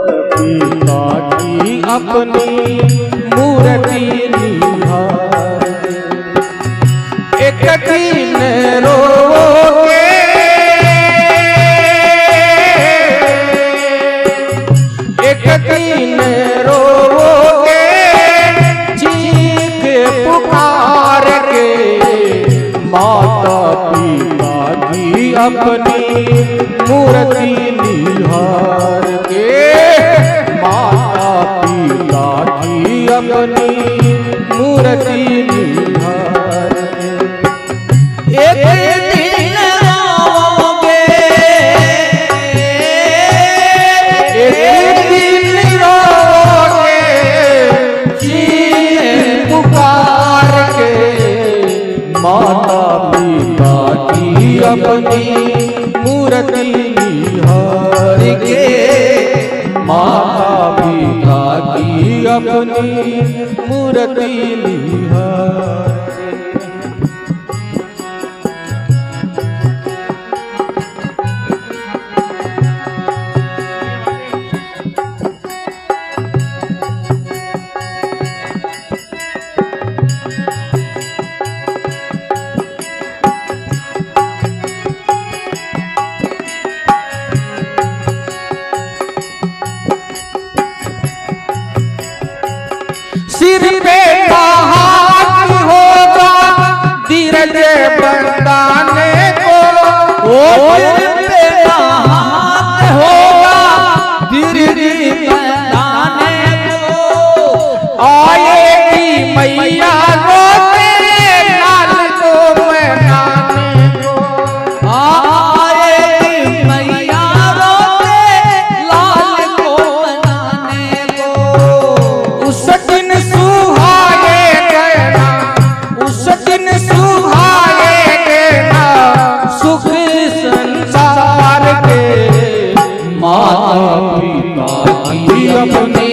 पिता की अपनी मूर्ति निहार एक दिन रोगे एक दिन रोगे चीख पुकार के माता पिता की अपनी मूर्ति निहार के माता पिता की अपनी मूर्ति निहार के एक दिन रोगे एक दिन रोगे चीख पुकार के माता पिता की अपनी मूर्ति निहार के माता पिता की अपनी मूर्ति निहार सिर पे हाथ होगा धीरज बरदाने को सिर पे हाथ होगा धीरज बरदाने को आएगी मैया रोते लाल को मनाने को आएगी मैया रोते लाल को मनाने को उस दिन सुहाए देना उस दिन सुहाए देना सुख संसार के माता पिता की अपनी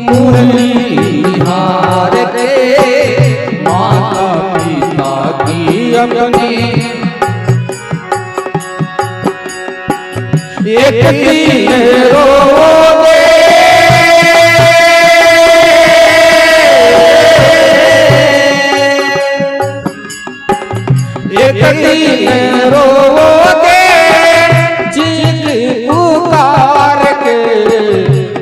मूर्ति निहार के माता पिता की अपनी एक दिन रोगे एक दिन रोगे चीख पुकार के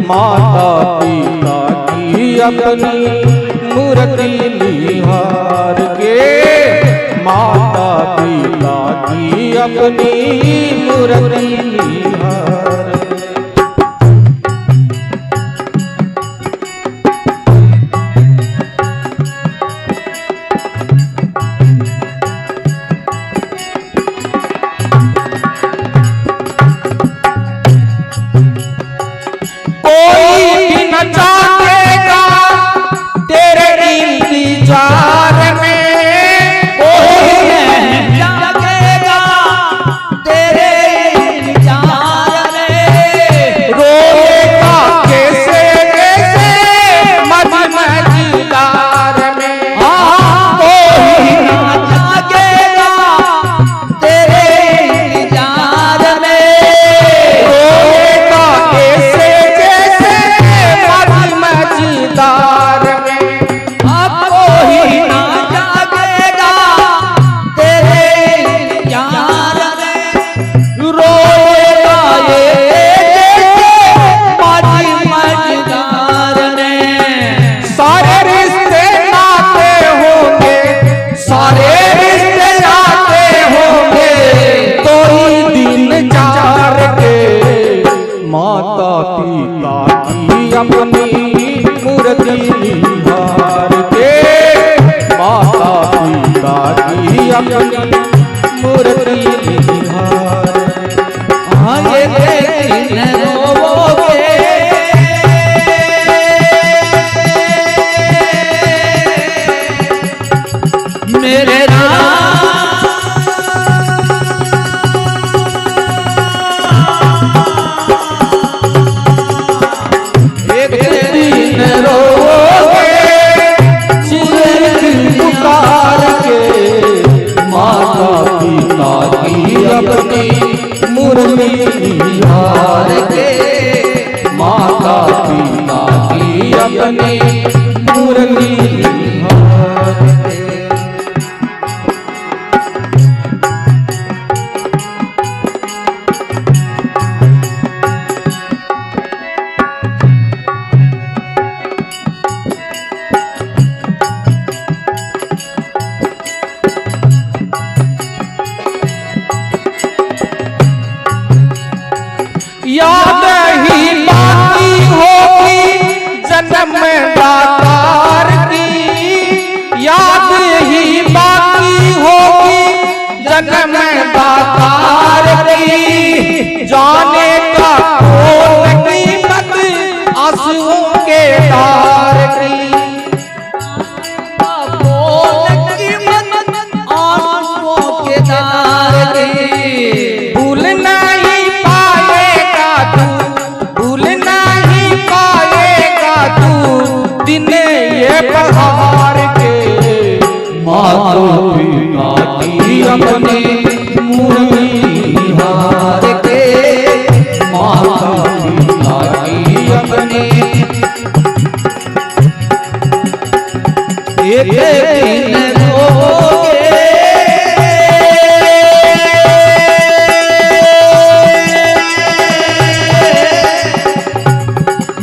माता पिता की अपनी मूर्ति निहार के माता पिता की अपनी मूर्ति निहार चाहेगा तेरे इंतजार में कोई नहीं जागेगा तेरे इंतजार में रोएगा कैसे कैसे मझदार में कोई ना जागेगा तेरे इंतजार में रोएगा कैसे मझदार में अब कोई ना जागेगा तेरे इंतजार में रोएगा ये मझदार में सारे रिश्ते नाते होंगे सारे रिश्ते नाते होंगे तो ही दिन जार के माता पिता की अपनी मूर्ति निहार के माता पिता की अपनी मूर्ति निहार आए दिन रोगे मेरे एक दिन रोगे चीख पुकार के माता पिता की अपनी अपनी मुरली निहार के। याद ही बाकी होगी जन्म दातार की, याद ही बाकी होगी जन्म दातार की। जाने का कौन कीमत आंसुओं के तार की, कौन कीमत आंसुओं के तार की। भूल नहीं पाएगा तू, भूल नहीं पाएगा तू दिन ये बहार के। माता पिता की अपने मुरली निहार के, माता पिता की अपने एक दिन रोगे।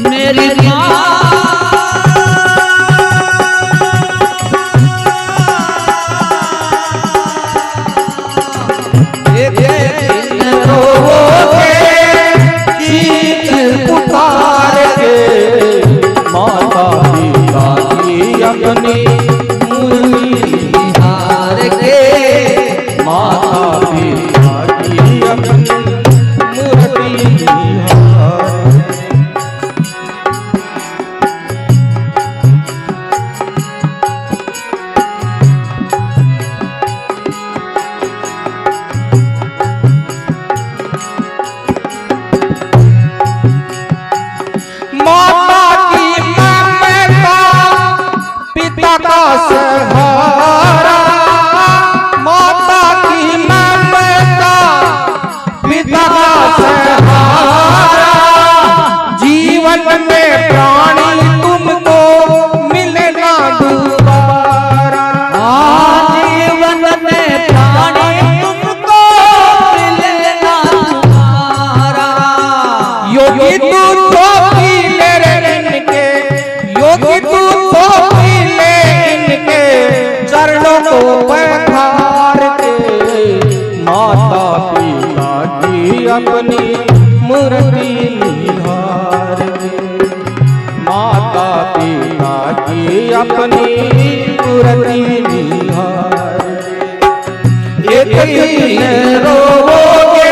मेरी माँ एक दिन रोगे, चीख पुकार के। माता पिता की अपनी मुरली निहार के, माता पिता की अपनी मुरली निहार। माता की ममता पिता का सहारा, माता की ममता पिता का सहारा। जीवन में प्राणी तुमको मिलना दोबारा, जीवन में प्राणी तुमको मिलना दोबारा। योगी तू योगी तू तो ले इनके चरणों को पखार के। माता पिता की अपनी मुरली निहार के, माता पिता की अपनी मुरली निहार के। एक दिन रोगे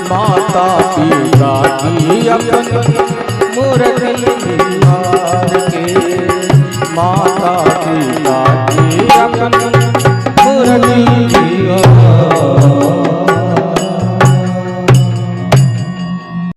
माता पिता की अपनी मुरली निहार के, माता पिता की अपनी